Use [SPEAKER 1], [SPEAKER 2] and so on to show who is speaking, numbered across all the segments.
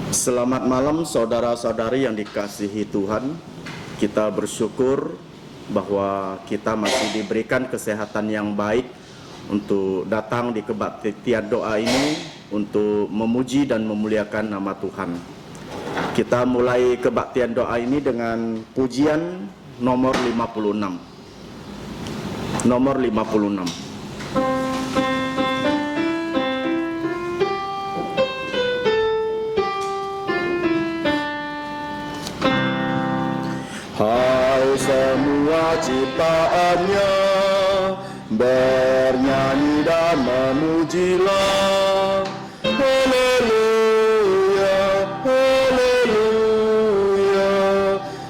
[SPEAKER 1] Selamat malam saudara-saudari yang dikasihi Tuhan. Kita bersyukur bahwa kita masih diberikan kesehatan yang baik untuk datang di kebaktian doa ini untuk memuji dan memuliakan nama Tuhan. Kita mulai kebaktian doa ini dengan pujian nomor 56. Nomor 56. Hai semua ciptaannya, bernyanyi dan memujilah. Haleluya, haleluya.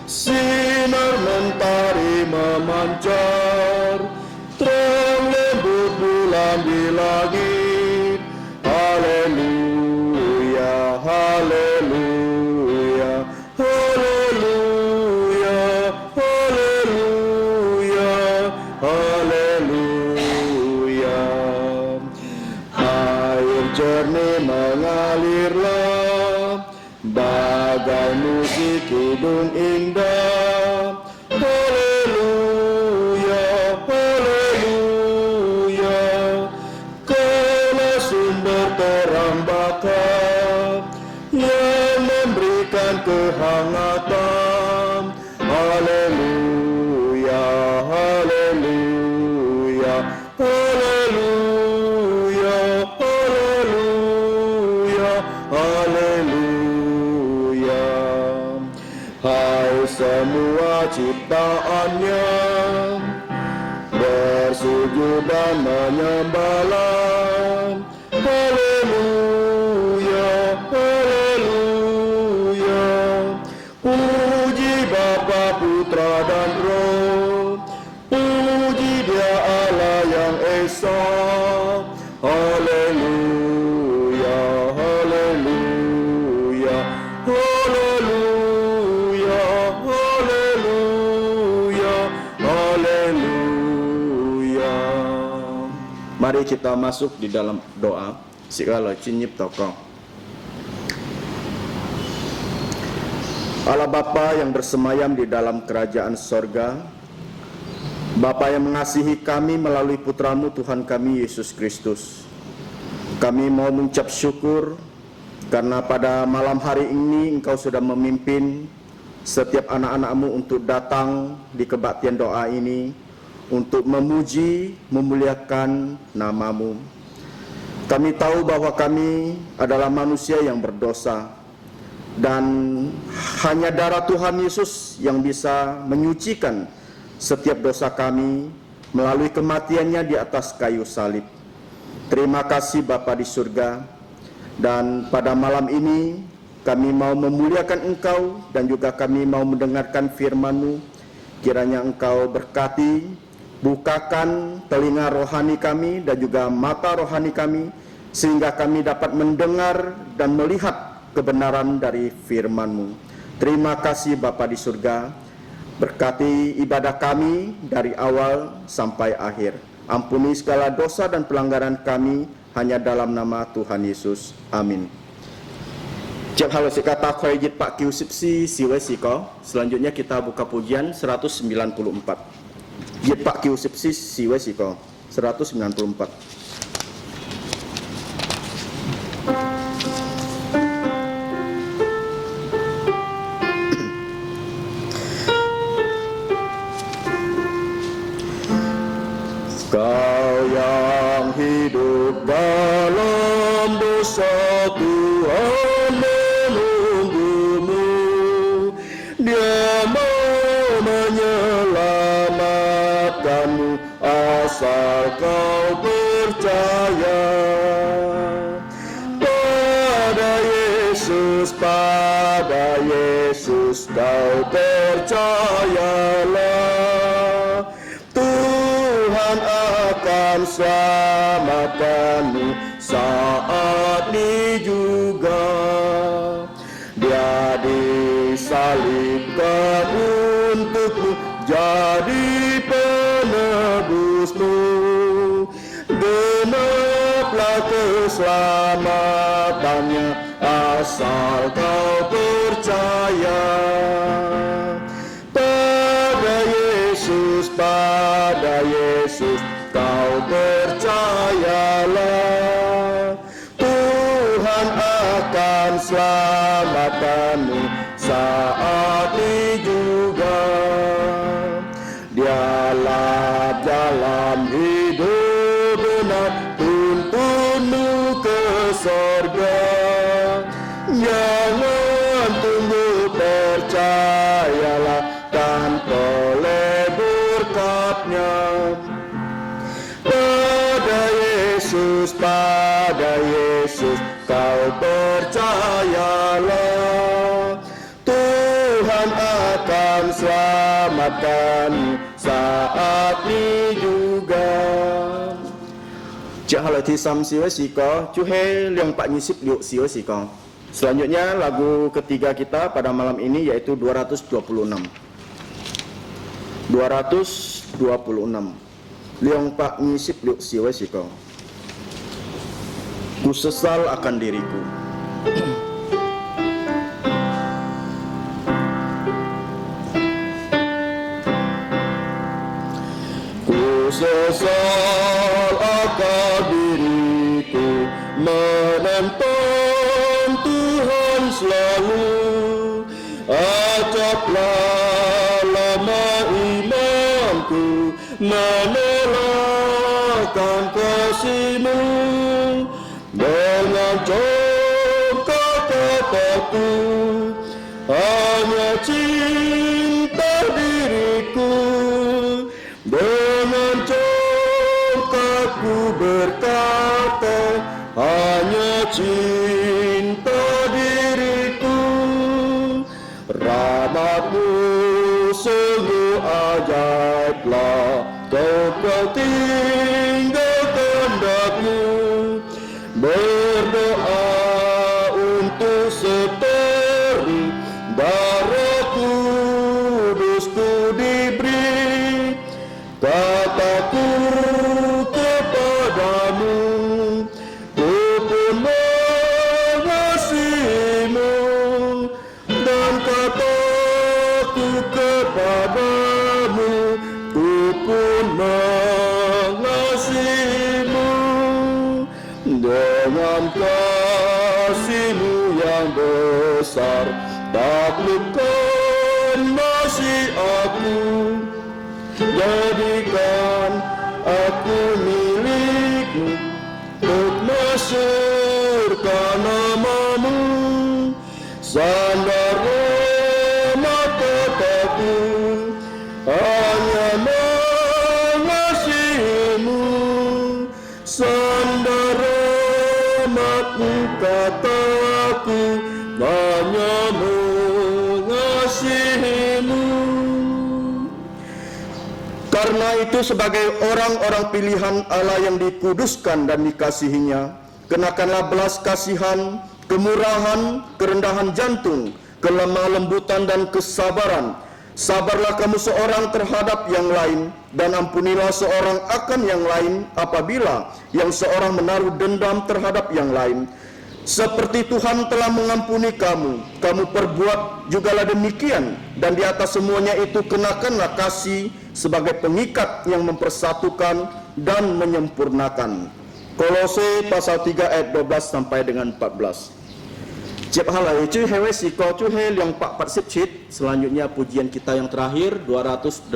[SPEAKER 1] Sinar mentari memancar, terang lembut bulan di langit. Haleluya, haleluya, haleluya, haleluya, haleluya. Air jernih mengalirlah, bagai musik hidung indah. Haleluya, haleluya. Kala sumber terang bakar yang memberikan kehangatan. Haleluya, haleluya, haleluya, haleluya, haleluya. Hai semua ciptaannya, bersujud dan menyembahlah. Haleluya, haleluya. Puji Bapa, Putra dan Roh, puji Dia Allah yang Esa. Haleluya, haleluya, haleluya, haleluya, haleluya. Mari kita masuk di dalam doa. Segala cinyip tokoh. Allah Bapa yang bersemayam di dalam kerajaan sorga, Bapa yang mengasihi kami melalui Putramu Tuhan kami Yesus Kristus, kami mau mengucap syukur karena pada malam hari ini Engkau sudah memimpin setiap anak-anak-Mu untuk datang di kebaktian doa ini untuk memuji, memuliakan nama-Mu. Kami tahu bahwa kami adalah manusia yang berdosa, dan hanya darah Tuhan Yesus yang bisa menyucikan setiap dosa kami melalui kematiannya di atas kayu salib. Terima kasih Bapa di surga, dan pada malam ini kami mau memuliakan Engkau dan juga kami mau mendengarkan firman-Mu. Kiranya Engkau berkati, bukakan telinga rohani kami dan juga mata rohani kami, sehingga kami dapat mendengar dan melihat kebenaran dari firman-Mu. Terima kasih Bapa di surga, berkati ibadah kami dari awal sampai akhir. Ampuni segala dosa dan pelanggaran kami hanya dalam nama Tuhan Yesus. Amin. Cep halo sikata khoyjit Pak Kiusipsi siwe siko. Selanjutnya kita buka pujian 194. Jit Pak Kiusipsi siwe siko 194. Kau yang hidup dalam dosa, Tuhan menunggumu. Dia mau menyelamatkanmu asal kau percaya. Pada Yesus kau percayalah. Tuhan akan selamatkanmu saat ini juga. Dia disalibkan untukmu, jadi penebusmu. Genaplah keselamatannya asal kau percaya. Pada Yesus kau percayalah, Tuhan akan selamatkanmu saat ini juga. Dialah jalan hidup benar, tuntunmu ke sorga. Jangan tunggu, percayalah dan peroleh berkatnya. Pada Yesus kau percayalah, Tuhan akan selamatkan saat ini juga. Cik halati sam siwa sika, cuhe liang pak nyisip liuk siwa sika. Selanjutnya lagu ketiga kita pada malam ini yaitu 226. 226. Liang pak nyisip liuk siwa sika. Ku sesal akan diriku. Ku sesal akan diriku, menentang Tuhan selalu. Acaplah lama imanku, menolakkan kasih-Mu. Dengan congkak kataku, hanya cinta diriku. Dengan congkakku berkata, hanya cinta diriku. Rahmat-Mu sungguh ajaiblah, Kau tinggalkan daku. Berdoa untuk seteri, darah kudusku diberi. Kataku kepadamu, ku pun mengasihimu. Dan kataku kepadamu, ku pun mengasihimu. Dengan kasih-Mu yang besar, taklukkan nasib aku. Jadikan aku milik-Mu, untuk masyurkan nama-Mu. Sandar mata-mataku, hanya mengasihi-Mu. Sandar kataku, hanya mengasihi-Mu. Karena itu sebagai orang-orang pilihan Allah yang dikuduskan dan dikasihinya, kenakanlah belas kasihan, kemurahan, kerendahan jantung, kelemah lembutan dan kesabaran. Sabarlah kamu seorang terhadap yang lain, dan ampunilah seorang akan yang lain apabila yang seorang menaruh dendam terhadap yang lain. Seperti Tuhan telah mengampuni kamu, kamu perbuat jugalah demikian. Dan di atas semuanya itu kenakanlah kasih sebagai pengikat yang mempersatukan dan menyempurnakan. Kolose pasal 3 ayat 12 sampai dengan 14. Cip halai cuy hewe siko cuy he liang pak patsip cit. Selanjutnya pujian kita yang terakhir 287.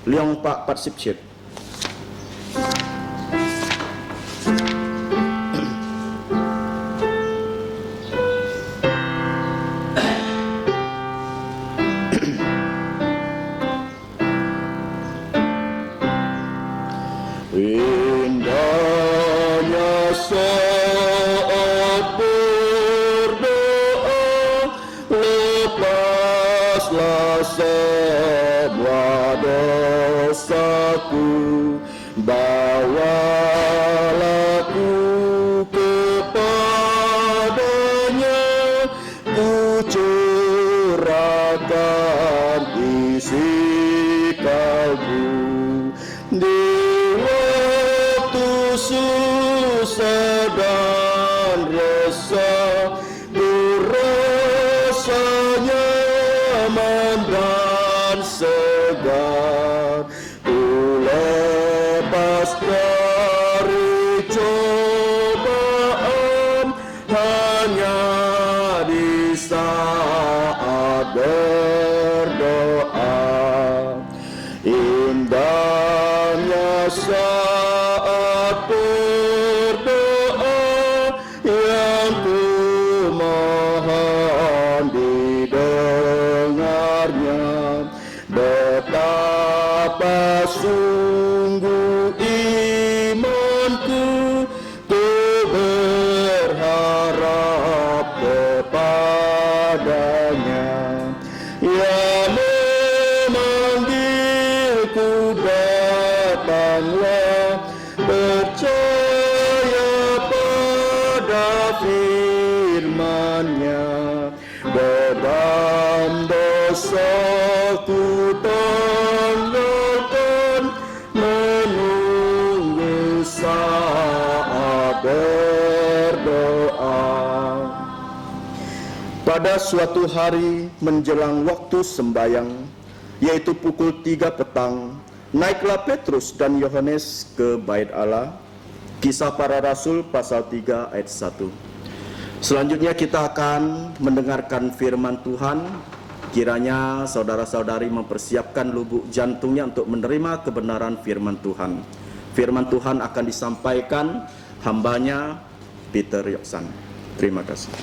[SPEAKER 1] Liang pak patsip cit. Indahnya saat berdoa, lepaslah semua dosaku, bawalah ku kepadanya, ku curahkan isi kalbu. Di waktu susah di saat berdoa, indahnya saat berdoa yang ku mohon didengarnya. Betapa sungguh imanku, ku berharap kepadanya. Ya memanggilku, datanglah, percaya pada firman-Nya. Beban dosaku tanggalkan, menunggu saat berdoa. Pada suatu hari menjelang waktu sembahyang, yaitu pukul 3 petang, naiklah Petrus dan Yohanes ke bait Allah. Kisah Para Rasul pasal 3 ayat 1. Selanjutnya kita akan mendengarkan firman Tuhan. Kiranya saudara-saudari mempersiapkan lubuk jantungnya untuk menerima kebenaran firman Tuhan. Firman Tuhan akan disampaikan hambanya Peter Yoksan. Terima kasih.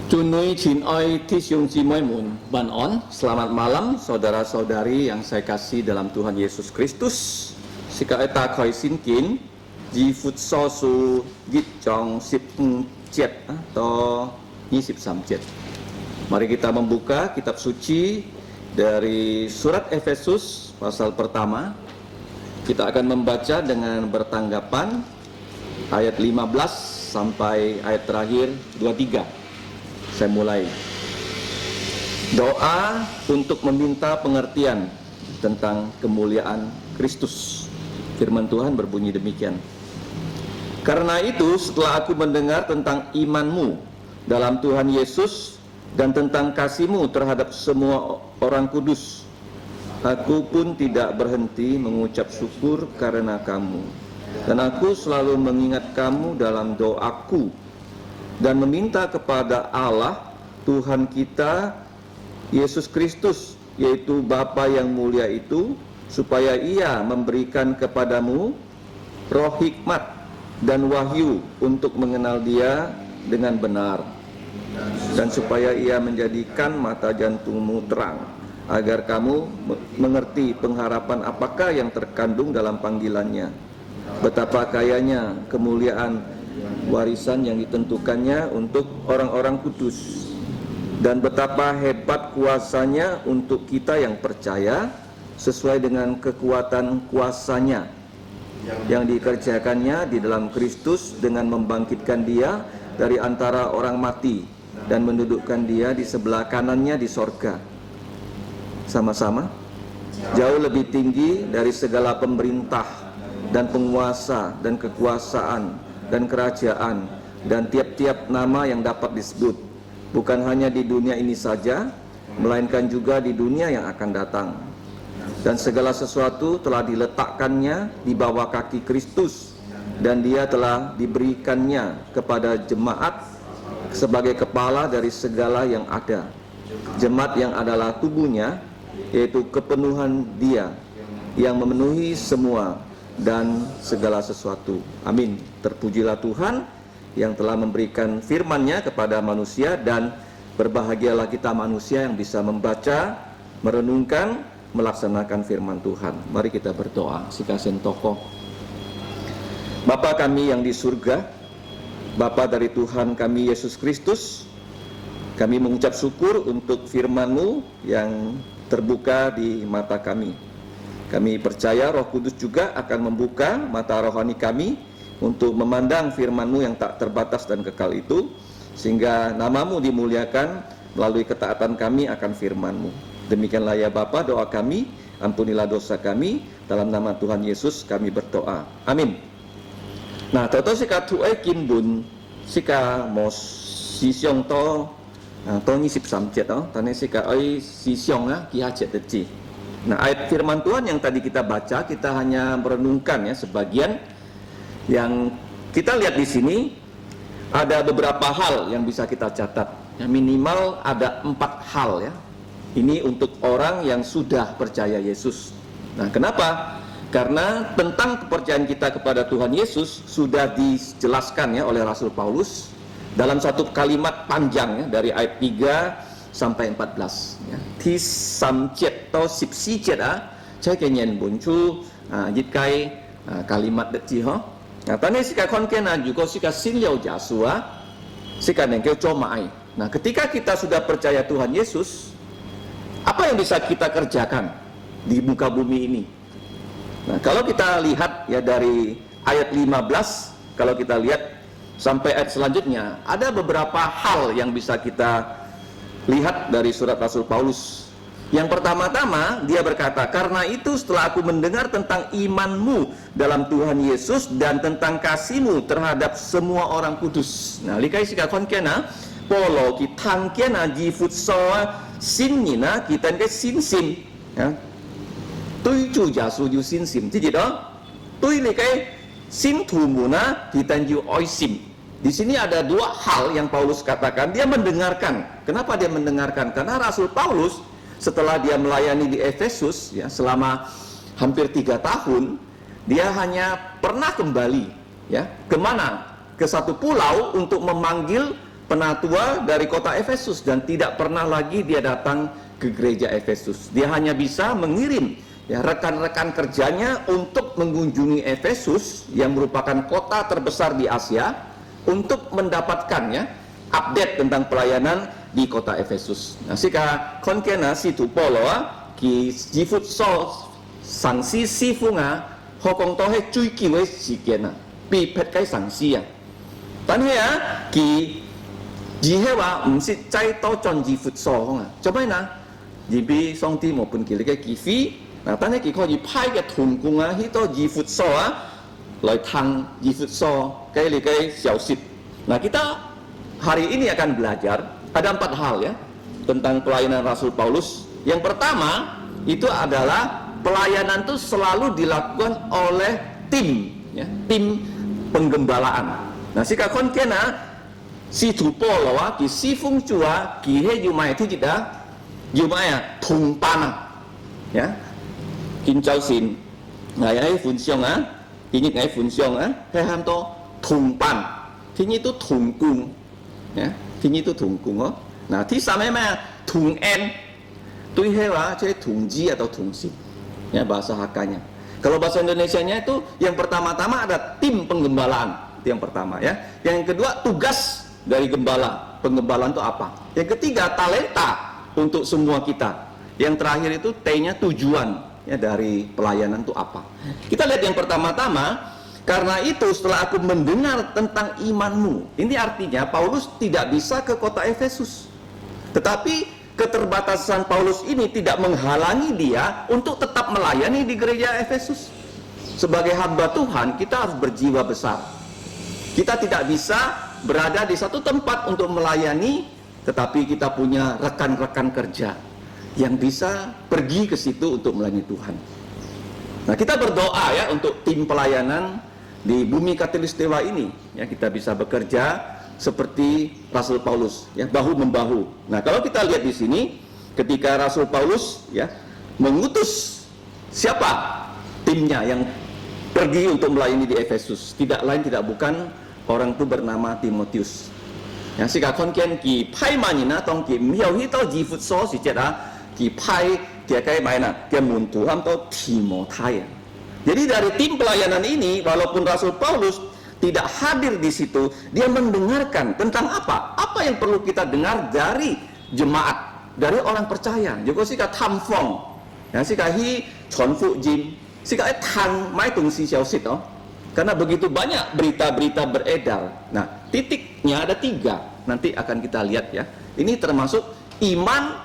[SPEAKER 2] 祝女亲爱弟兄姊妹们晚安. Selamat malam saudara-saudari yang saya kasih dalam Tuhan Yesus Kristus. Sika eta khoi sin kin di futso su git jong 17 atau 23. Mari kita membuka kitab suci dari surat Efesus pasal pertama. Kita akan membaca dengan bertanggapan ayat 15 sampai ayat terakhir 23. Saya mulai. Doa untuk meminta pengertian tentang kemuliaan Kristus. Firman Tuhan berbunyi demikian. Karena itu, setelah aku mendengar tentang imanmu dalam Tuhan Yesus dan tentang kasihmu terhadap semua orang kudus, aku pun tidak berhenti mengucap syukur karena kamu. Dan aku selalu mengingat kamu dalam doaku dan meminta kepada Allah Tuhan kita Yesus Kristus, yaitu Bapa yang mulia itu, supaya Ia memberikan kepadamu roh hikmat dan wahyu untuk mengenal Dia dengan benar, dan supaya Ia menjadikan mata jantungmu terang, agar kamu mengerti pengharapan apakah yang terkandung dalam panggilannya, betapa kayanya kemuliaan warisan yang ditentukannya untuk orang-orang kudus, dan betapa hebat kuasanya untuk kita yang percaya, sesuai dengan kekuatan kuasanya yang dikerjakannya di dalam Kristus dengan membangkitkan Dia dari antara orang mati dan mendudukkan Dia di sebelah kanannya di sorga. Sama-sama, jauh lebih tinggi dari segala pemerintah dan penguasa dan kekuasaan dan kerajaan dan tiap-tiap nama yang dapat disebut, bukan hanya di dunia ini saja, melainkan juga di dunia yang akan datang. Dan segala sesuatu telah diletakkannya di bawah kaki Kristus, dan Dia telah diberikannya kepada jemaat sebagai kepala dari segala yang ada. Jemaat yang adalah tubuhnya, yaitu kepenuhan Dia yang memenuhi semua dan segala sesuatu. Amin. Terpujilah Tuhan yang telah memberikan firman-Nya kepada manusia, dan berbahagialah kita manusia yang bisa membaca, merenungkan, melaksanakan firman Tuhan. Mari kita berdoa. Sikasen tokoh. Bapa kami yang di surga, Bapa dari Tuhan kami Yesus Kristus, kami mengucap syukur untuk firman-Mu yang terbuka di mata kami. Kami percaya Roh Kudus juga akan membuka mata rohani kami untuk memandang firman-Mu yang tak terbatas dan kekal itu, sehingga nama-Mu dimuliakan melalui ketaatan kami akan firman-Mu. Demikianlah ya Bapa doa kami, ampunilah dosa kami, dalam nama Tuhan Yesus kami berdoa. Amin. Nah, toto sika tuai kinbun sika mos sisyong to ngisi samjet tane sika oi sisyong kiha jeteci. Nah, ayat firman Tuhan yang tadi kita baca, kita hanya merenungkan ya sebagian. Yang kita lihat di sini ada beberapa hal yang bisa kita catat. Ya, minimal ada 4 hal ya. Ini untuk orang yang sudah percaya Yesus. Nah, kenapa? Karena tentang kepercayaan kita kepada Tuhan Yesus sudah dijelaskan ya oleh Rasul Paulus dalam satu kalimat panjang ya, dari ayat 3 sampai 14 ya. Thi samjet atau sipsijet saya kenyan buncu yikai kalimat deci ho. Nah, tadi sika konkena juga sika sinliao jasua sika nengkel comai. Nah, ketika kita sudah percaya Tuhan Yesus, apa yang bisa kita kerjakan di muka bumi ini? Nah, kalau kita lihat ya dari ayat 15, kalau kita lihat sampai ayat selanjutnya, ada beberapa hal yang bisa kita lihat dari surat Rasul Paulus. Yang pertama-tama dia berkata, karena itu setelah aku mendengar tentang imanmu dalam Tuhan Yesus dan tentang kasihmu terhadap semua orang kudus. Nah, likai sika konkena polo ki tangkena ji futsoa sinina kita ke sin ya. Tui chu jasu ju sin sim jadi dong. Tui likai sin tumuna kita ju oisim. Di sini ada 2 hal yang Paulus katakan. Dia mendengarkan. Kenapa dia mendengarkan? Karena Rasul Paulus setelah dia melayani di Efesus ya selama hampir 3 tahun, dia hanya pernah kembali ya kemana? Ke satu pulau untuk memanggil penatua dari kota Efesus dan tidak pernah lagi dia datang ke gereja Efesus. Dia hanya bisa mengirim ya rekan-rekan kerjanya untuk mengunjungi Efesus yang merupakan kota terbesar di Asia untuk mendapatkan ya update tentang pelayanan di kota Efesus. Nah, sika konkena situ polo ki jifut so sangsi sifunga hokong tohe cui kiwe sikena pi pet kai sangsi ya. Tan ya ki jihewa msi cai to chon jifut so honga. Coba na jibi song ti maupun ki ke kifi. Nah, tanya kita di pai ke tungkung hito ji futso lai tang ji futso kai xiaoxip. Nah, kita hari ini akan belajar ada 4 hal ya tentang pelayanan Rasul Paulus. Yang pertama itu adalah pelayanan itu selalu dilakukan oleh tim ya, tim penggembalaan. Nah, sika konkena si tupo lawa ki si fung chua ki he yumai tu jida yumai tung pana ya. Kim Châu Xin ngày ấy phun xiong thứ nhất ngày phun xiong hay ham to thùng pan thứ nhất itu thùng cung ya thứ nhất itu thùng cung nah thứ sama thùng en tuy hewa jadi thùng ji atau thùng si ya bahasa Hakanya. Kalau bahasa Indonesianya itu yang pertama-tama ada tim penggembalaan itu yang pertama ya. Yang kedua tugas dari gembala, penggembalaan itu apa? Yang ketiga talenta untuk semua kita. Yang terakhir itu T-nya tujuan ya dari pelayanan itu apa. Kita lihat yang pertama-tama, karena itu setelah aku mendengar tentang imanmu. Ini artinya Paulus tidak bisa ke kota Efesus. Tetapi keterbatasan Paulus ini tidak menghalangi dia untuk tetap melayani di gereja Efesus. Sebagai hamba Tuhan, kita harus berjiwa besar. Kita tidak bisa berada di satu tempat untuk melayani, tetapi kita punya rekan-rekan kerja yang bisa pergi ke situ untuk melayani Tuhan. Nah, kita berdoa ya untuk tim pelayanan di bumi Katulistiwa ini ya, kita bisa bekerja seperti Rasul Paulus ya, bahu membahu. Nah, kalau kita lihat di sini ketika Rasul Paulus ya mengutus siapa timnya yang pergi untuk melayani di Efesus, tidak lain tidak bukan orang itu bernama Timotius. Ya, sika konken ki pai manina tong ki miao hi to ji fut so si jeda ki pai dia kai maina dia muntu ham to Timotai. Jadi dari tim pelayanan ini walaupun Rasul Paulus tidak hadir di situ, dia mendengarkan tentang apa? Apa yang perlu kita dengar dari jemaat, dari orang percaya. Juga sika tamfong, ya sika hi chonfu jim, sika tang mai tung si xiao sit oh. Karena begitu banyak berita-berita beredar. Nah, titiknya ada 3. Nanti akan kita lihat ya. Ini termasuk iman,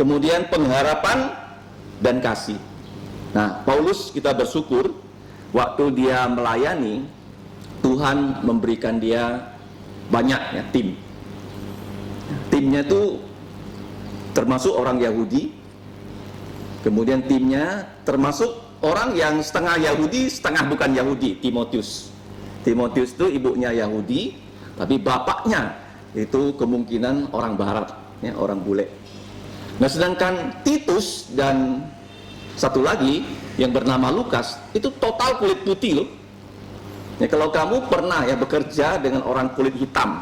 [SPEAKER 2] kemudian pengharapan dan kasih. Nah, Paulus kita bersyukur waktu dia melayani, Tuhan memberikan dia banyak ya tim. Timnya itu termasuk orang Yahudi. Kemudian timnya termasuk orang yang setengah Yahudi, setengah bukan Yahudi, Timotius. Timotius itu ibunya Yahudi, tapi bapaknya itu kemungkinan orang barat, ya, orang bule. Nah, sedangkan Titus dan satu lagi yang bernama Lukas itu total kulit putih loh. Ya, kalau kamu pernah ya bekerja dengan orang kulit hitam,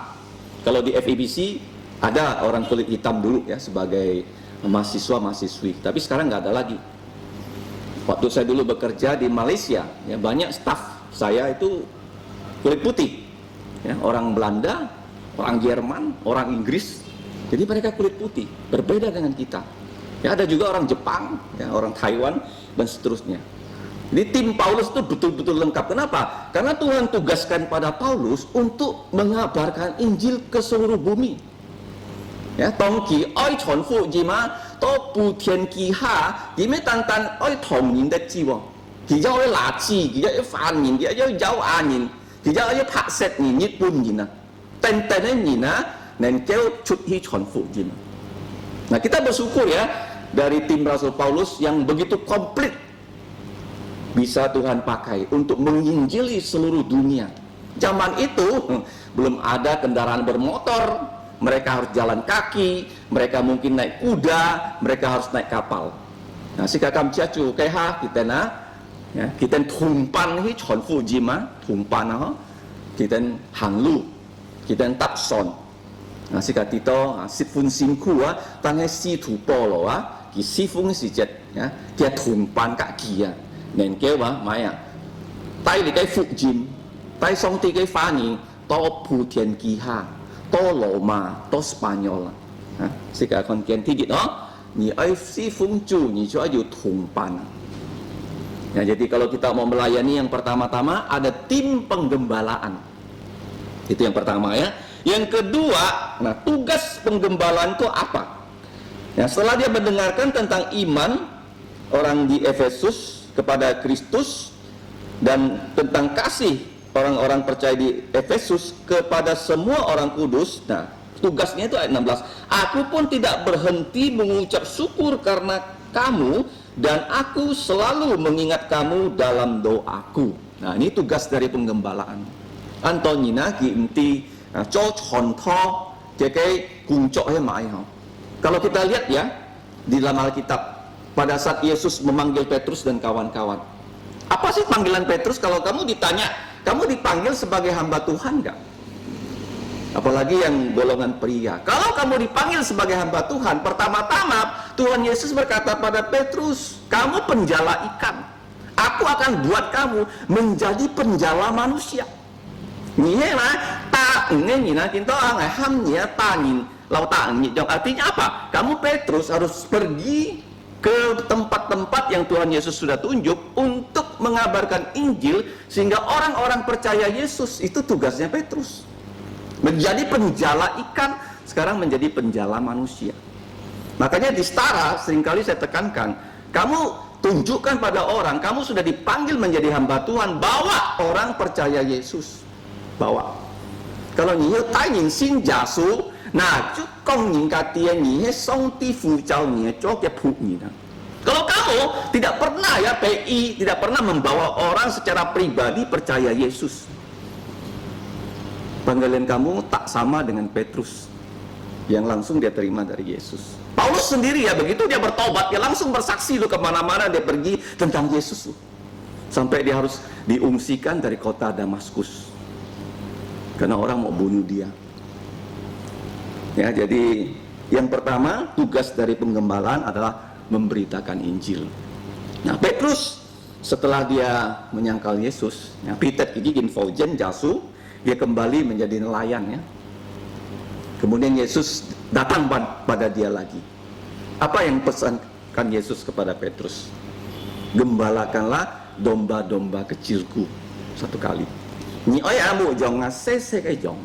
[SPEAKER 2] kalau di FEBC ada orang kulit hitam dulu ya sebagai mahasiswa-mahasiswi, tapi sekarang nggak ada lagi. Waktu saya dulu bekerja di Malaysia, ya banyak staf saya itu kulit putih, ya, orang Belanda, orang Jerman, orang Inggris, jadi mereka kulit putih, berbeda dengan kita. Ya, ada juga orang Jepang, ya, orang Taiwan dan seterusnya. Jadi tim Paulus itu betul-betul lengkap. Kenapa? Karena Tuhan tugaskan pada Paulus untuk mengabarkan Injil ke seluruh bumi. Ya, tongki oi chon fu jima to bu tian ki ha, jime tan tan oi tong yin de ji wo. Ki jau oi la ji, ki jau fan yin, ki jau jau an yin, ki jau oi pak set yin, Nhật Bun yin na. Ten ten yin na, nen keu chut hi chon fu jima. Nah, kita bersyukur ya dari tim Rasul Paulus yang begitu komplit bisa Tuhan pakai untuk menginjili seluruh dunia. Zaman itu belum ada kendaraan bermotor, mereka harus jalan kaki, mereka mungkin naik kuda, mereka harus naik kapal. Nah, si kakam ciacu keha kita na, ya, kita tumpan hi chon fu jima, tumpan ha, kita hanglu, kita tapson. Nah, si katito si fun singku tangai si tu polo ki si fun si jet, ya, dia tumpan kaki ya. Nên kêu maya tay đi cái phụ jim tay song ti cái phá ni to pu thiên kỳ ha to Roma to Spanyol si cả con kian thi đó ni ai si fung chu ni cho ayu tumpan. Ya, jadi kalau kita mau melayani yang pertama-tama ada tim penggembalaan. Itu yang pertama ya. Yang kedua, nah tugas penggembalaan itu apa? Ya, setelah dia mendengarkan tentang iman orang di Efesus kepada Kristus dan tentang kasih orang-orang percaya di Efesus kepada semua orang kudus. Nah, tugasnya itu ayat 16. Aku pun tidak berhenti mengucap syukur karena kamu dan aku selalu mengingat kamu dalam doaku. Nah, ini tugas dari penggembalaan. Antonina ki inti cho contoh jadi kuncok mai. Kalau kita lihat ya di dalam Alkitab pada saat Yesus memanggil Petrus dan kawan-kawan. Apa sih panggilan Petrus? Kalau kamu ditanya, kamu dipanggil sebagai hamba Tuhan enggak? Apalagi yang golongan pria. Kalau kamu dipanggil sebagai hamba Tuhan, pertama-tama Tuhan Yesus berkata pada Petrus, kamu penjala ikan. Aku akan buat kamu menjadi penjala manusia. Artinya apa? Kamu Petrus harus pergi ke tempat-tempat yang Tuhan Yesus sudah tunjuk untuk mengabarkan Injil sehingga orang-orang percaya Yesus. Itu tugasnya Petrus. Menjadi penjala ikan, sekarang menjadi penjala manusia. Makanya di Setara seringkali saya tekankan, kamu tunjukkan pada orang, kamu sudah dipanggil menjadi hamba Tuhan, bawa orang percaya Yesus. Bawa. Kalau ni tanya sin jasu, nah, kalau kamu tidak pernah ya PI, tidak pernah membawa orang secara pribadi percaya Yesus, panggilan kamu tak sama dengan Petrus yang langsung dia terima dari Yesus. Paulus sendiri ya begitu dia bertobat, dia langsung bersaksi loh kemana-mana dia pergi tentang Yesus loh. Sampai dia harus diungsikan dari kota Damaskus karena orang mau bunuh dia. Ya, jadi yang pertama tugas dari penggembalaan adalah memberitakan Injil. Nah, Petrus setelah dia menyangkal Yesus, ya, Peter gigin faujen jasu, dia kembali menjadi nelayan ya. Kemudian Yesus datang pada dia lagi. Apa yang pesankan Yesus kepada Petrus? Gembalakanlah domba-domba kecilku satu kali. Ni ayamu jangan sesek jong.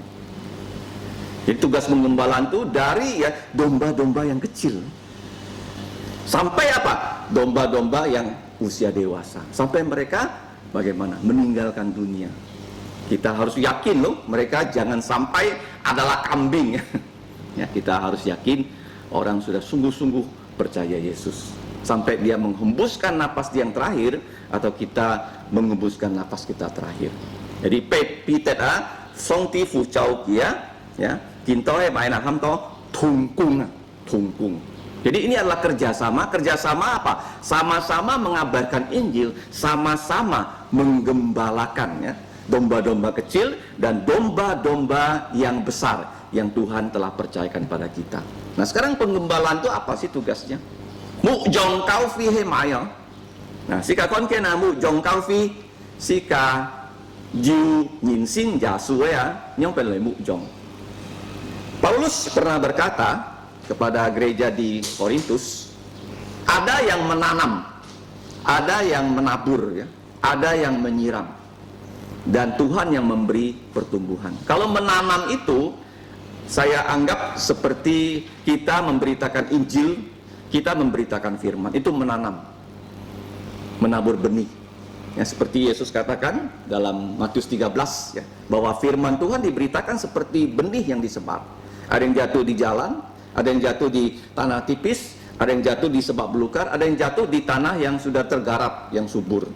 [SPEAKER 2] Jadi tugas penggembalaan itu dari ya domba-domba yang kecil sampai apa? Domba-domba yang usia dewasa. Sampai mereka bagaimana? Meninggalkan dunia. Kita harus yakin loh, mereka jangan sampai adalah kambing. Ya, kita harus yakin orang sudah sungguh-sungguh percaya Yesus. Sampai dia menghembuskan napas yang terakhir atau kita menghembuskan napas kita terakhir. Jadi Peter song ti fu chau kia, ya, kinto mai na ham to tungkung. Jadi ini adalah kerjasama apa? Sama-sama mengabarkan Injil, sama-sama menggembalakan, ya, domba-domba kecil dan domba-domba yang besar yang Tuhan telah percayakan pada kita. Nah, sekarang penggembalaan itu apa sih tugasnya? Mu jong kau fi he maya. Nah, sika kon kena mu jong kau fi sika jiu nyin sin jasu ya, nyong pelai mu jong. Paulus pernah berkata kepada gereja di Korintus, ada yang menanam, ada yang menabur, ya, ada yang menyiram, dan Tuhan yang memberi pertumbuhan. Kalau menanam itu saya anggap seperti kita memberitakan Injil, kita memberitakan firman, itu menanam, menabur benih. Ya, seperti Yesus katakan dalam Matius 13, ya, bahwa firman Tuhan diberitakan seperti benih yang disebar. Ada yang jatuh di jalan, ada yang jatuh di tanah tipis, ada yang jatuh di sebab belukar, ada yang jatuh di tanah yang sudah tergarap, yang subur.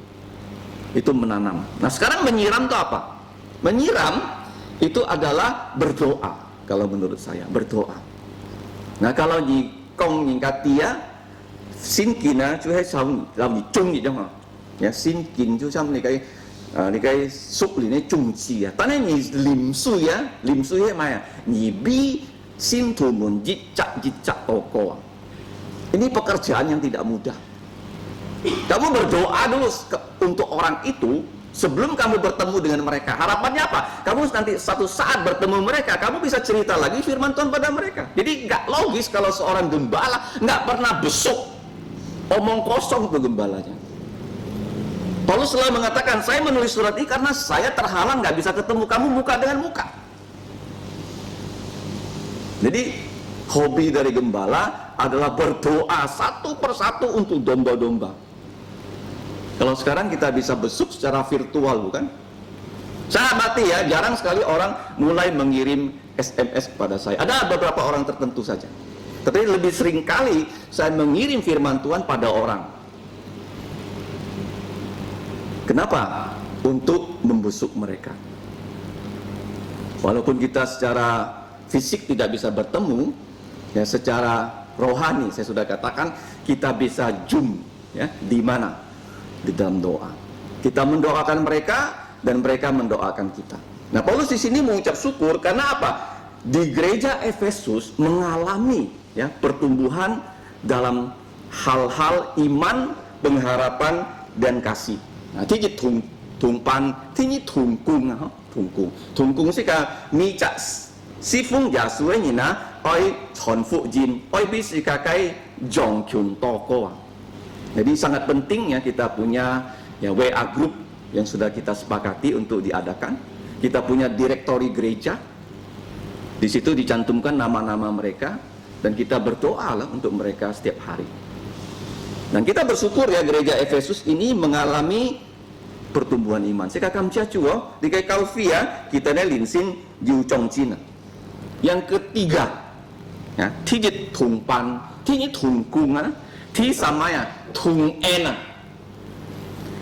[SPEAKER 2] Itu menanam. Nah, sekarang menyiram itu apa? Menyiram itu adalah berdoa. Kalau menurut saya, berdoa. Nah, kalau di kong nyingkat dia, xin kin chú hãy xong làm gì chung gì trong họ, ya xin kin chú xong ni cái xúc li này chung chi à, tại ni lim sui hết mai à, ni bi xin tu mun jicak toko. Ini pekerjaan yang tidak mudah. Kamu berdoa dulu untuk orang itu sebelum kamu bertemu dengan mereka. Harapannya apa? Kamu nanti satu saat bertemu mereka, kamu bisa cerita lagi firman Tuhan pada mereka. Jadi nggak logis kalau seorang gembala nggak pernah besuk, omong kosong tuh gembalanya. Paulus selalu mengatakan, saya menulis surat ini karena saya terhalang nggak bisa ketemu kamu muka dengan muka. Jadi hobi dari gembala adalah berdoa satu persatu untuk domba-domba. Kalau sekarang kita bisa besuk secara virtual, bukan? Saya amati ya, jarang sekali orang mulai mengirim SMS kepada saya. Ada beberapa orang tertentu saja. Tapi lebih sering kali saya mengirim firman Tuhan pada orang. Kenapa? Untuk membesuk mereka. Walaupun kita secara fisik tidak bisa bertemu, ya, secara rohani saya sudah katakan kita bisa zoom, ya, di mana? Di dalam doa. Kita mendoakan mereka dan mereka mendoakan kita. Nah, Paulus di sini mengucap syukur karena apa? Di gereja Efesus mengalami, ya, pertumbuhan dalam hal-hal iman, pengharapan dan kasih. Nah, tiji tungpan, tiji tungkung, tungkung sih ka mi cak sifung jasue ni na, oi chonfu jin, oi bisi kakai jong kyun toko. Jadi sangat penting, ya, kita punya, ya, WA group yang sudah kita sepakati untuk diadakan. Kita punya direktori gereja. Di situ dicantumkan nama-nama mereka dan kita berdoa lah untuk mereka setiap hari. Dan kita bersyukur, ya, gereja Efesus ini mengalami pertumbuhan iman. Saya kakam ciacuo di kai kaufia kita ne linsin jiu chongcin. Yang ketiga, ya, tijit tungpan, tiji tungkung, ti sama ya tung ena.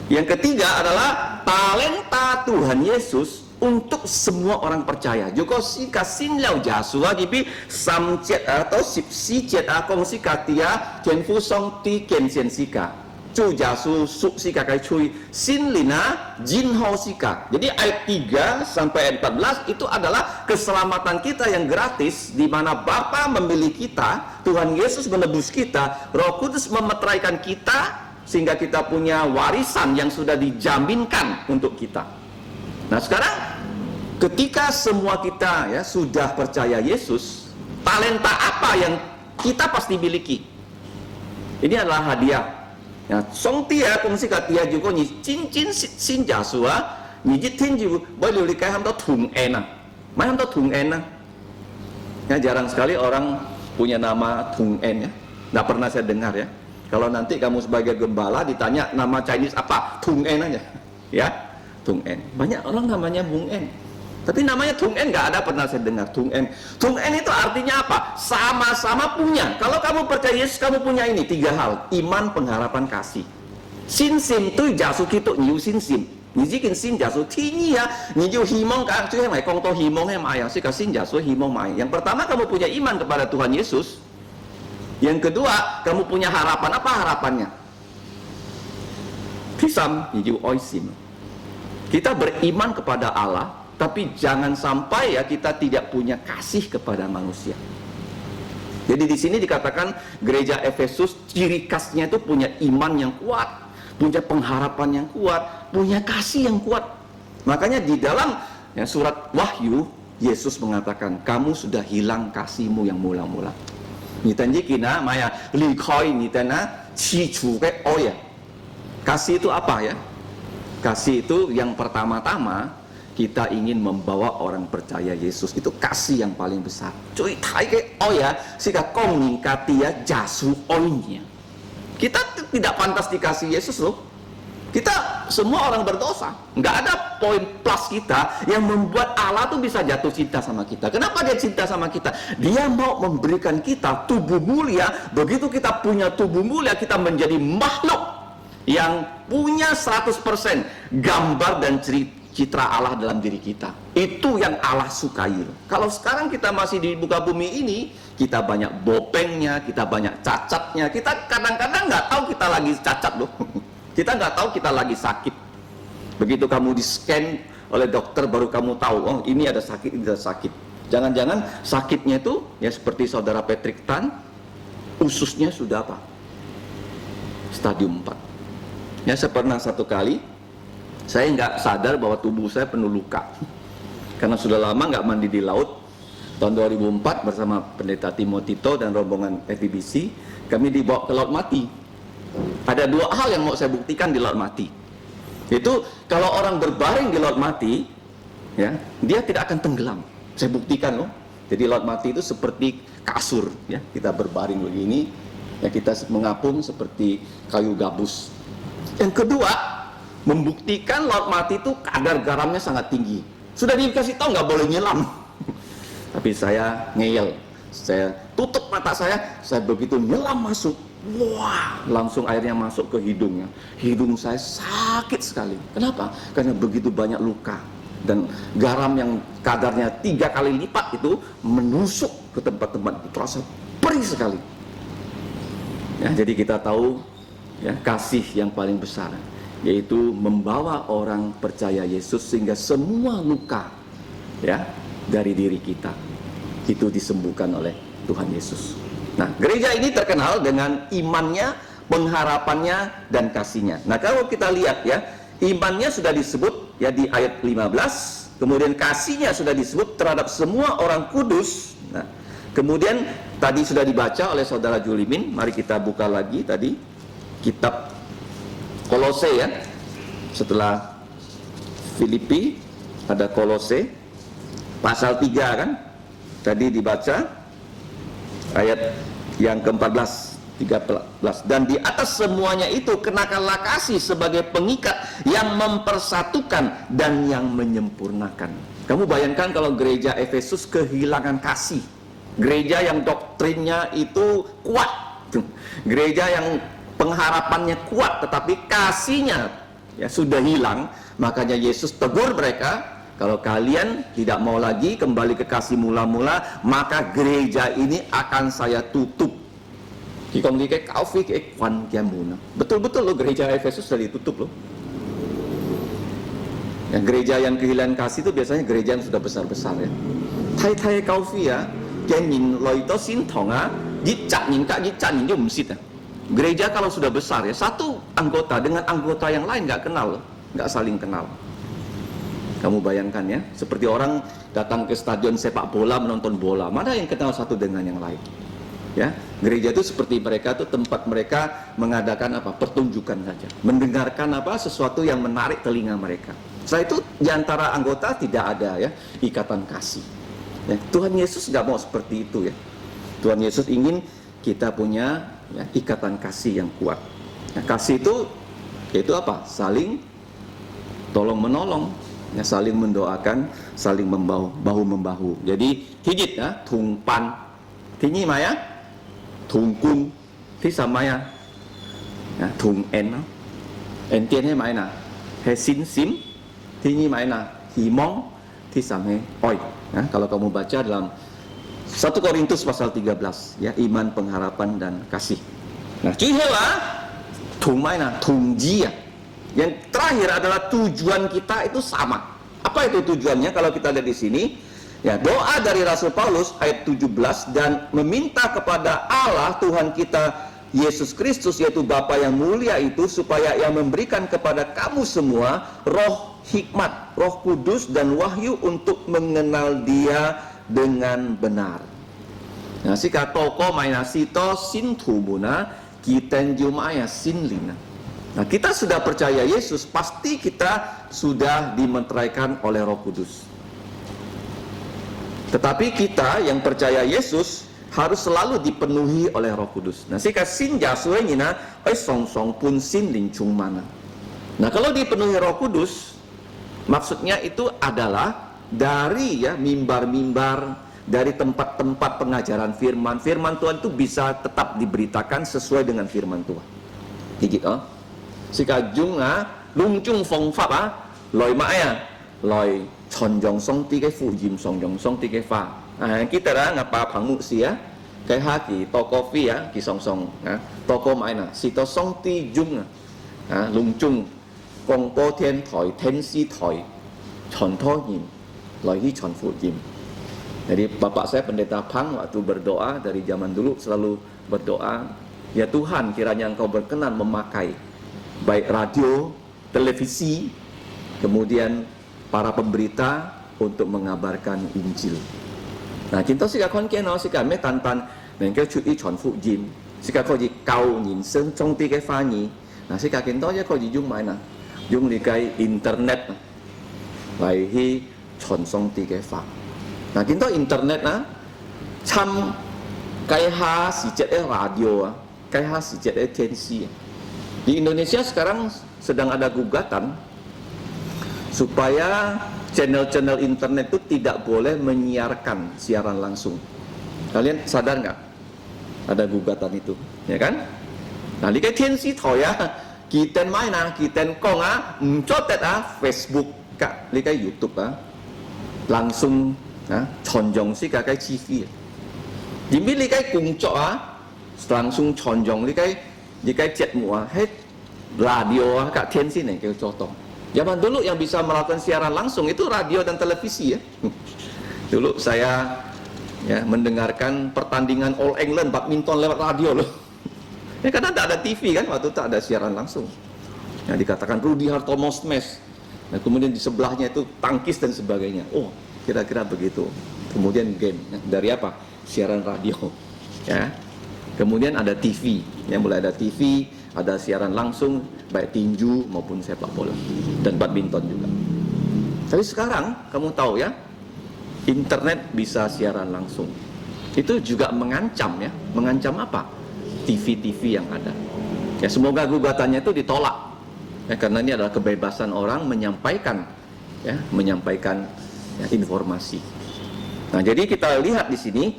[SPEAKER 2] Yang ketiga adalah talenta Tuhan Yesus untuk semua orang percaya. Joko si kasin lau jasua gibi samcet atau si cet akong si katia tianfu song ti kensian sika. Cu jasu su sika kai cui sin lina jin ho sika. Jadi ayat 3 sampai ayat 14 itu adalah keselamatan kita yang gratis, di mana Bapa memilih kita, Tuhan Yesus menebus kita, Roh Kudus memeteraikan kita sehingga kita punya warisan yang sudah dijaminkan untuk kita. Nah, sekarang ketika semua kita, ya, sudah percaya Yesus, talenta apa yang kita pasti miliki? Ini adalah hadiah. Ya, song tia kongsi katia juga ni cincin sin jasua, ni jitin juga boleh likai ham to tung ena, mai ham to tung ena. Ya, jarang sekali orang punya nama Tung En, ya. Nggak pernah saya dengar, ya. Kalau nanti kamu sebagai gembala ditanya nama Chinese apa, Tung En aja, ya. Tung En. Banyak orang namanya Bung En. Tapi namanya Tung En nggak ada pernah saya dengar. Tung En. Tung En itu artinya apa? Sama-sama punya. Kalau kamu percaya Yesus, kamu punya ini 3 hal: iman, pengharapan, kasih. Sin sim tu jasuki tu nyu sin sim. 你已經先假說天意啊，你就希望kan itu yang kong to himong ya sih kasih jaso himong mai. Yang pertama kamu punya iman kepada Tuhan Yesus. Yang kedua, kamu punya harapan. Apa harapannya? Kisam hiju oisim. Kita beriman kepada Allah, tapi jangan sampai ya kita tidak punya kasih kepada manusia. Jadi di sini dikatakan gereja Efesus ciri khasnya itu punya iman yang kuat, punya pengharapan yang kuat, punya kasih yang kuat. Makanya di dalam ya, surat Wahyu, Yesus mengatakan, kamu sudah hilang kasihmu yang mula-mula. Kasih itu apa ya? Kasih itu yang pertama-tama kita ingin membawa orang percaya Yesus, itu kasih yang paling besar. Cuy, kita tidak pantas dikasih Yesus loh. Kita semua orang berdosa. Nggak ada poin plus kita yang membuat Allah tuh bisa jatuh cinta sama kita. Kenapa dia cinta sama kita? Dia mau memberikan kita tubuh mulia. Begitu kita punya tubuh mulia, kita menjadi makhluk yang punya 100% gambar dan citra Allah dalam diri kita. Itu yang Allah sukai. Kalau sekarang kita masih di muka bumi ini, kita banyak bopengnya, kita banyak cacatnya. Kita kadang-kadang nggak tahu kita lagi cacat loh. Kita nggak tahu kita lagi sakit. Begitu kamu di-scan oleh dokter, baru kamu tahu, oh ini ada sakit, ini ada sakit. Jangan-jangan sakitnya itu ya seperti saudara Patrick Tan, ususnya sudah apa? Stadium 4. Ya, saya pernah satu kali, saya nggak sadar bahwa tubuh saya penuh luka. Karena sudah lama nggak mandi di laut. Tahun 2004 bersama pendeta Timotito dan rombongan FEBC, kami dibawa ke Laut Mati. Ada dua hal yang mau saya buktikan di Laut Mati. Itu kalau orang berbaring di Laut Mati, ya, dia tidak akan tenggelam. Saya buktikan loh. Jadi Laut Mati itu seperti kasur, ya, kita berbaring begini, ya, kita mengapung seperti kayu gabus. Yang kedua, membuktikan Laut Mati itu kadar garamnya sangat tinggi. Sudah dikasih tahu nggak boleh nyelam. Tapi saya ngeyel, saya tutup mata saya begitu nyelam masuk. Wah, langsung airnya masuk ke hidungnya. Hidung saya sakit sekali. Kenapa? Karena begitu banyak luka. Dan garam yang kadarnya 3 kali lipat itu menusuk ke tempat-tempat itu, terasa perih sekali. Ya, jadi kita tahu ya, kasih yang paling besar, yaitu membawa orang percaya Yesus sehingga semua luka ya dari diri kita itu disembuhkan oleh Tuhan Yesus. Nah, gereja ini terkenal dengan imannya, pengharapannya, dan kasihnya. Nah, kalau kita lihat ya, imannya sudah disebut ya di ayat 15, kemudian kasihnya sudah disebut terhadap semua orang kudus. Nah, kemudian tadi sudah dibaca oleh saudara Julimin, mari kita buka lagi tadi kitab Kolose ya. Setelah Filipi ada Kolose pasal 3 kan. Tadi dibaca ayat yang ke-14, 13. Dan di atas semuanya itu kenakanlah kasih sebagai pengikat yang mempersatukan dan yang menyempurnakan. Kamu bayangkan kalau gereja Efesus kehilangan kasih. Gereja yang doktrinnya itu kuat. Gereja yang pengharapannya kuat tetapi kasihnya ya sudah hilang. Makanya Yesus tegur mereka, kalau kalian tidak mau lagi kembali ke kasih mula-mula, maka gereja ini akan saya tutup. Betul-betul loh, gereja Efesus sudah ditutup loh. Ya, gereja yang kehilangan kasih itu biasanya gereja yang sudah besar-besar ya. Tai-tai kaufi ya, gereja kalau sudah besar ya, satu anggota dengan anggota yang lain nggak kenal, nggak saling kenal. Kamu bayangkan ya, seperti orang datang ke stadion sepak bola menonton bola, mana yang kenal satu dengan yang lain? Ya, gereja itu seperti mereka itu tempat mereka mengadakan apa? Pertunjukan saja, mendengarkan apa? Sesuatu yang menarik telinga mereka. Setelah itu di antara anggota tidak ada ya ikatan kasih. Ya, Tuhan Yesus nggak mau seperti itu ya. Tuhan Yesus ingin kita punya ya, ikatan kasih yang kuat. Nah, kasih itu yaitu apa? Saling tolong menolong. Ya, saling mendoakan, saling bahu membahu. Jadi hijit ya, tungpan, tinggi maya, tungkun, ti sama ya, tung en, entiannya mana? he sin sim, tinggi mana, himong, tisame oi. Nah, kalau kamu baca dalam 1 Korintus pasal 13, ya, iman, pengharapan dan kasih. Nah, cuihewa, tung mana, tung jia. Yang terakhir adalah tujuan kita itu sama. Apa itu tujuannya? Kalau kita lihat di sini, ya, doa dari Rasul Paulus ayat 17, dan meminta kepada Allah Tuhan kita Yesus Kristus, yaitu Bapa yang mulia itu, supaya Ia memberikan kepada kamu semua roh hikmat, roh kudus dan wahyu untuk mengenal Dia dengan benar. Nah, sika toko maina sito sin tubuna kiten jumaya sin lina. Nah, kita sudah percaya Yesus, pasti kita sudah dimeteraikan oleh Roh Kudus. Tetapi kita yang percaya Yesus harus selalu dipenuhi oleh Roh Kudus. Nah, sika sin jasue ngina ai song song pun sin ling chung mana. Nah, kalau dipenuhi Roh Kudus, maksudnya itu adalah dari, ya, mimbar-mimbar, dari tempat-tempat pengajaran firman. Firman Tuhan itu bisa tetap diberitakan sesuai dengan firman Tuhan. Gigit, oh. Sika junga lungcung fong fap loi ma ya, loi chon jong song ti cái phụ yim song jong song ti cái fa. Kita dah ngapa pangu sia, cái haki to coffee ya, ki song song, toko mai na, si to song ti jung lungcung kong po thiên thoi thiên si thoi chon to yim, loi hi chon fu yim. Jadi bapak saya pendeta Pang waktu berdoa dari zaman dulu selalu berdoa, ya Tuhan, kiranya Engkau berkenan memakai baik radio, televisi, kemudian para pemberita untuk mengabarkan Injil. Nah, kita sih kon keno sih kami tantan nengkel cuci chon fu jim, sih kau ji kau nin sen trong ti cái pha nhí. Nah, sih kau kento ya kau ji jung mai na, jung di cái internet, lại hi chon song ti cái pha. Nah, kita internet na, chăm cái ha si jet radio cái ha si jet thiên si. Di Indonesia sekarang sedang ada gugatan supaya channel-channel internet itu tidak boleh menyiarkan siaran langsung. Kalian sadar nggak? Ada gugatan itu, ya kan? Nah, di thiên si thoi kita main kita kong cotet Facebook kak, di YouTube langsung chonjong si kak TV. Jadi di cùng cọ langsung chonjong di jet mua hết radio kak thiên si này kêu contoh. Zaman dulu yang bisa melakukan siaran langsung itu radio dan televisi, ya. Dulu saya, ya, mendengarkan pertandingan All England badminton lewat radio loh. Ya, karena tak ada TV kan, waktu tak ada siaran langsung. Ya, dikatakan Rudy Hartomo Smash. Nah, kemudian di sebelahnya itu tangkis dan sebagainya. Oh, kira-kira begitu. Kemudian game, dari apa? Siaran radio. Ya. Kemudian ada TV, ya, mulai ada TV, ada siaran langsung, baik tinju maupun sepak bola dan badminton juga. Tapi sekarang kamu tahu, ya, internet bisa siaran langsung. Itu juga mengancam, ya, mengancam apa? TV-TV yang ada. Ya, semoga gugatannya itu ditolak. Ya, karena ini adalah kebebasan orang menyampaikan, ya, ya, informasi. Nah, jadi kita lihat di sini,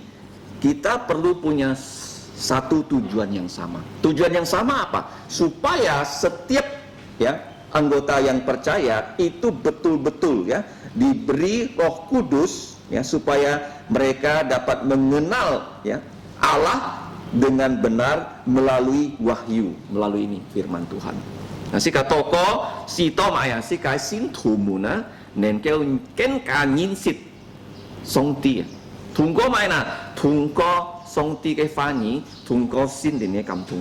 [SPEAKER 2] kita perlu punya satu tujuan yang sama. Tujuan yang sama apa? Supaya setiap, ya, anggota yang percaya itu betul-betul, ya, diberi Roh Kudus, ya, supaya mereka dapat mengenal, ya, Allah dengan benar melalui wahyu, melalui ini firman Tuhan. Nah, sika toko sito maya sika sin tumuna nen keu ken kanin sit songti tungko mana tungko songti ke fani tungko sin dini kampung.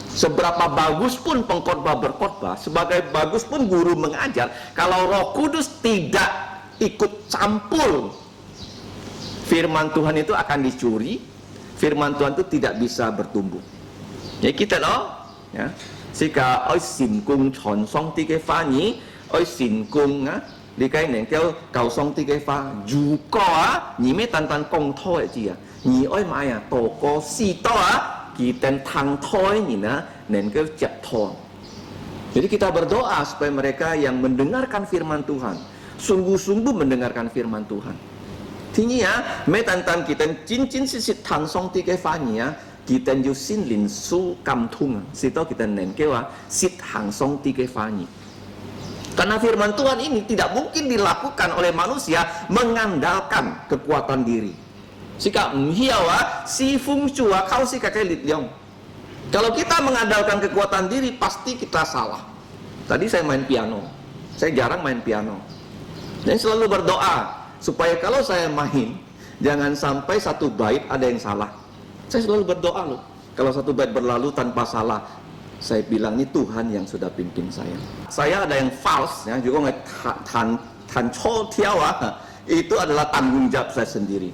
[SPEAKER 2] Seberapa bagus pun pengkhotbah berkhotbah, sebagai bagus pun guru mengajar, kalau Roh Kudus tidak ikut campur, firman Tuhan itu akan dicuri, firman Tuhan itu tidak bisa bertumbuh. Ya, kita loh, ya. Sika oi sin kung chon song ti ke fa ni, oi sin kung li kai neng kêu cầu song ti ke fa, ju ko ni me tan tan kong thoi ji ni oi mai to ko si to kita tang thoi ni neng kêu cek thoi. Jadi kita berdoa supaya mereka yang mendengarkan firman Tuhan sungguh-sungguh mendengarkan firman Tuhan. Tinya me tan tan kita cin sisit tang song ti ke fa ni kita ju sin lin su kam thung, sito kita nen kêu sit hang song ti ke fa ni. Karena firman Tuhan ini tidak mungkin dilakukan oleh manusia mengandalkan kekuatan diri. Kalau kita mengandalkan kekuatan diri, pasti kita salah. Tadi saya main piano. Saya jarang main piano. Dan selalu berdoa supaya kalau saya main, jangan sampai satu bait ada yang salah. Saya selalu berdoa loh. Kalau satu bait berlalu tanpa salah, saya bilang ini Tuhan yang sudah pimpin saya. Saya ada yang false, ya, juga itu adalah tanggung jawab saya sendiri.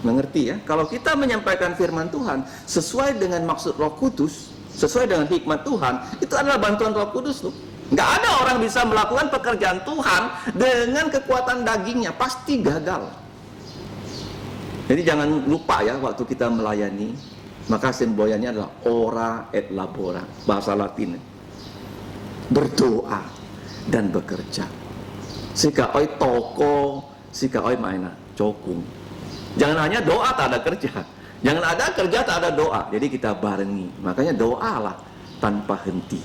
[SPEAKER 2] Mengerti ya? Kalau kita menyampaikan firman Tuhan sesuai dengan maksud Roh Kudus, sesuai dengan hikmat Tuhan, itu adalah bantuan Roh Kudus loh. Nggak ada orang bisa melakukan pekerjaan Tuhan dengan kekuatan dagingnya, pasti gagal. Jadi jangan lupa ya, waktu kita melayani, maka semboyannya adalah ora et labora, bahasa Latin. Berdoa dan bekerja. Sika oi toko, sika oi maina cokung. Jangan hanya doa tak ada kerja. Jangan ada kerja tak ada doa. Jadi kita barengi. Makanya doalah tanpa henti.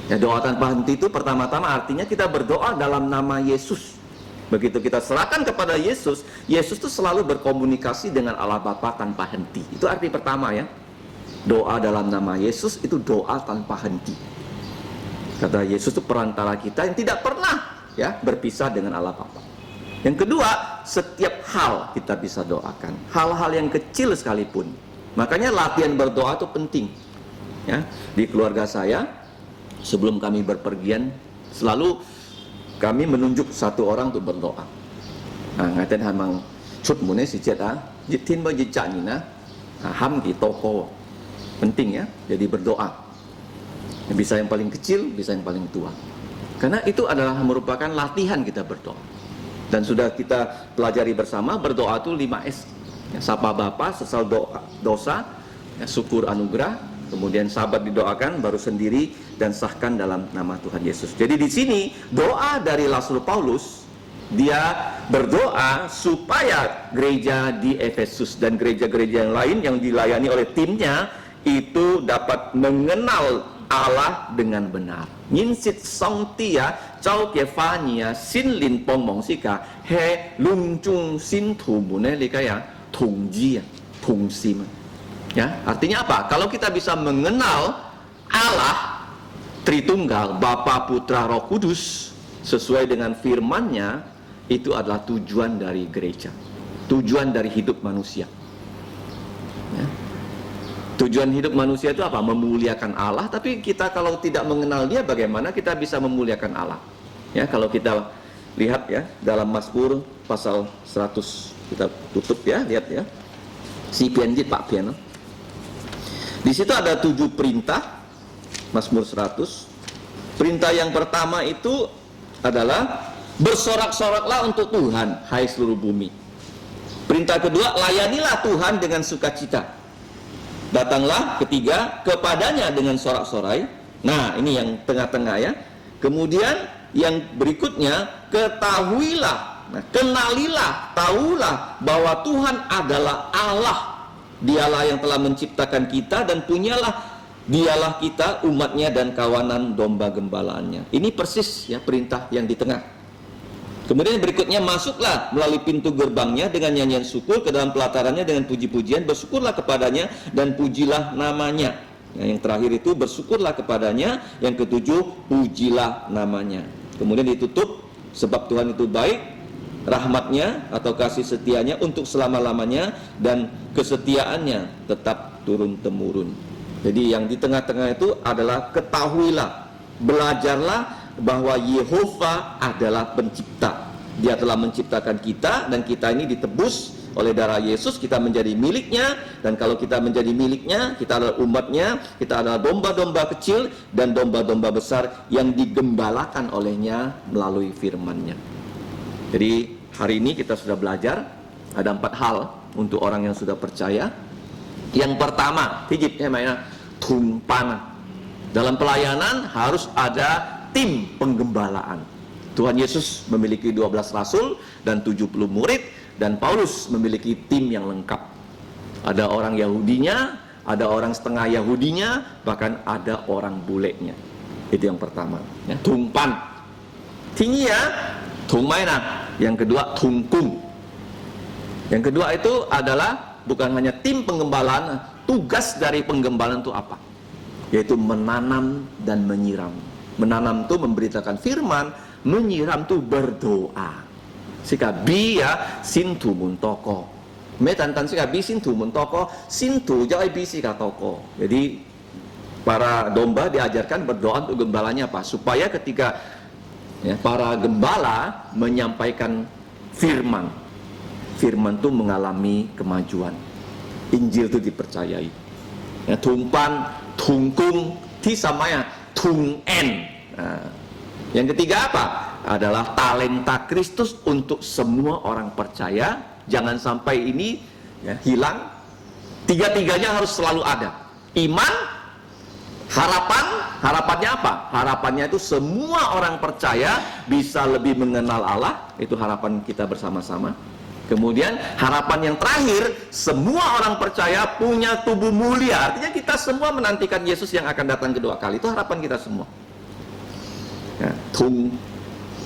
[SPEAKER 2] Ya, doa tanpa henti itu pertama-tama artinya kita berdoa dalam nama Yesus. Begitu kita serahkan kepada Yesus, Yesus itu selalu berkomunikasi dengan Allah Bapa tanpa henti. Itu arti pertama ya. Doa dalam nama Yesus itu doa tanpa henti. Kata Yesus itu perantara kita yang tidak pernah ya berpisah dengan Allah Bapa. Yang kedua, setiap hal kita bisa doakan. Hal-hal yang kecil sekalipun. Makanya latihan berdoa itu penting. Ya, di keluarga saya sebelum kami berpergian selalu kami menunjuk satu orang untuk berdoa. Nah, ngaten hamang cut mune si cet jitin ba jicak nina ham di toko. Penting ya, jadi berdoa. Bisa yang paling kecil, bisa yang paling tua. Karena itu adalah merupakan latihan kita berdoa. Dan sudah kita pelajari bersama, berdoa itu 5S. Ya, sapa Bapa, sesal dosa, ya, syukur anugerah, kemudian sabar didoakan, baru sendiri dan sahkan dalam nama Tuhan Yesus. Jadi di sini doa dari Rasul Paulus, dia berdoa supaya gereja di Efesus dan gereja-gereja yang lain yang dilayani oleh timnya itu dapat mengenal Allah dengan benar. Yin sit song tia cao ke fania sin lin pong mong sika he lung chung sin tu mune lika ya tung ji tung sim. Ya, artinya apa? Kalau kita bisa mengenal Allah Tritunggal, Bapa, Putra, Roh Kudus sesuai dengan firman-Nya, itu adalah tujuan dari gereja. Tujuan dari hidup manusia. Ya. Tujuan hidup manusia itu apa? Memuliakan Allah. Tapi kita kalau tidak mengenal Dia, bagaimana kita bisa memuliakan Allah? Ya, kalau kita lihat ya dalam Mazmur pasal 100, kita tutup ya, lihat ya. Si Pianjit Pak Piano. Di situ ada 7 perintah. Mazmur 100. Perintah yang pertama itu adalah bersorak-soraklah untuk Tuhan, hai seluruh bumi. Perintah kedua, layanilah Tuhan dengan sukacita. Datanglah ketiga kepadanya dengan sorak-sorai. Nah, ini yang tengah-tengah ya. Kemudian yang berikutnya, ketahuilah, nah, kenalilah, tahulah bahwa Tuhan adalah Allah. Dialah yang telah menciptakan kita dan dialah kita umatnya dan kawanan domba gembalaannya. Ini persis ya perintah yang di tengah. Kemudian berikutnya, masuklah melalui pintu gerbangnya dengan nyanyian syukur, ke dalam pelatarannya dengan puji-pujian, bersyukurlah kepadanya dan pujilah namanya. Nah, yang terakhir itu bersyukurlah kepadanya, yang ketujuh pujilah namanya. Kemudian ditutup, sebab Tuhan itu baik, rahmatnya atau kasih setianya untuk selama-lamanya, dan kesetiaannya tetap turun-temurun. Jadi yang di tengah-tengah itu adalah ketahuilah, belajarlah bahwa Yehova adalah pencipta. Dia telah menciptakan kita dan kita ini ditebus oleh darah Yesus, kita menjadi miliknya. Dan kalau kita menjadi miliknya, kita adalah umatnya, kita adalah domba-domba kecil dan domba-domba besar yang digembalakan olehnya melalui firman-Nya. Jadi hari ini kita sudah belajar ada 4 hal untuk orang yang sudah percaya. Yang pertama, hijibnya mainan tumpana. Dalam pelayanan harus ada tim penggembalaan. Tuhan Yesus memiliki 12 rasul dan 70 murid, dan Paulus memiliki tim yang lengkap. Ada orang Yahudinya, ada orang setengah Yahudinya, bahkan ada orang bulenya. Itu yang pertama ya. Tumpan. Tinggi ya, tung maina. Yang kedua, tungkung. Yang kedua itu adalah bukan hanya tim penggembalaan, tugas dari penggembalaan itu apa? Yaitu menanam dan menyiram. Menanam itu memberitakan firman, menyiram itu berdoa. Sika bi ya sintu mun toko. Metantan sika bi sintu mun toko, sintu jauh bi sika toko. Jadi para domba diajarkan berdoa untuk gembalanya apa? Supaya ketika para gembala menyampaikan firman itu mengalami kemajuan. Injil itu dipercayai. Tumpan, tungkung, tisamaya, tungen. Nah, yang ketiga apa? Adalah talenta Kristus untuk semua orang percaya. Jangan sampai ini hilang. Tiga-tiganya harus selalu ada. Iman, harapannya apa? Harapannya itu semua orang percaya bisa lebih mengenal Allah. Itu harapan kita bersama-sama. Kemudian harapan yang terakhir, semua orang percaya punya tubuh mulia. Artinya kita semua menantikan Yesus yang akan datang kedua kali. Itu harapan kita semua. Tung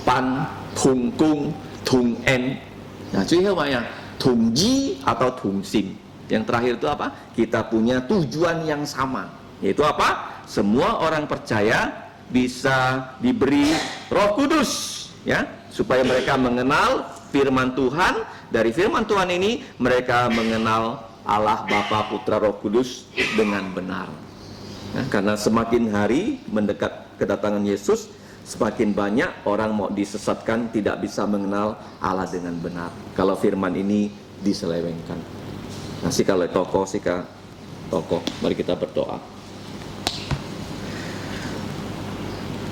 [SPEAKER 2] pan, tungkung, tungen. Nah, cuy tungji atau tungsim. Yang terakhir itu apa? Kita punya tujuan yang sama. Yaitu apa? Semua orang percaya bisa diberi Roh Kudus, ya, supaya mereka mengenal firman Tuhan. Dari firman Tuhan ini mereka mengenal Allah Bapa, Putra, Roh Kudus dengan benar. Nah, karena semakin hari mendekat kedatangan Yesus, semakin banyak orang mau disesatkan, tidak bisa mengenal Allah dengan benar kalau firman ini diselewengkan. Nah, kalau toko, mari kita berdoa.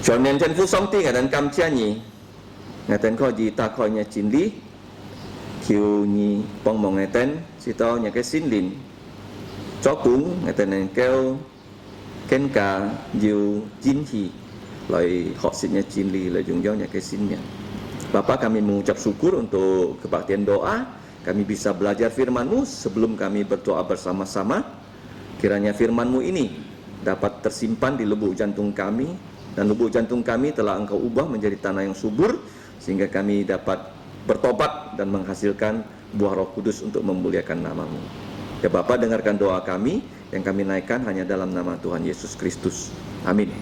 [SPEAKER 2] Cho nên trên phút sống tiên ngài cam chia nhỉ, ngài tên coi gì ta coi nhà chính lý, kiều nhỉ bong mong ngài tên, chỉ to nhà cái xin lìn, chó cúng ngài tên này kêu kén cả nhiều chính thì lại họ xin nhà chính lý lại dùng nhau nhà cái xin nhà. Bapa, kami mengucap syukur untuk kebaktian doa. Kami bisa belajar firman-Mu sebelum kami berdoa bersama-sama. Kiranya firman-Mu ini dapat tersimpan di lubuk jantung kami, dan lubuk jantung kami telah Engkau ubah menjadi tanah yang subur, sehingga kami dapat bertobat dan menghasilkan buah Roh Kudus untuk memuliakan nama-Mu. Ya Bapa, dengarkan doa kami yang kami naikkan hanya dalam nama Tuhan Yesus Kristus. Amin.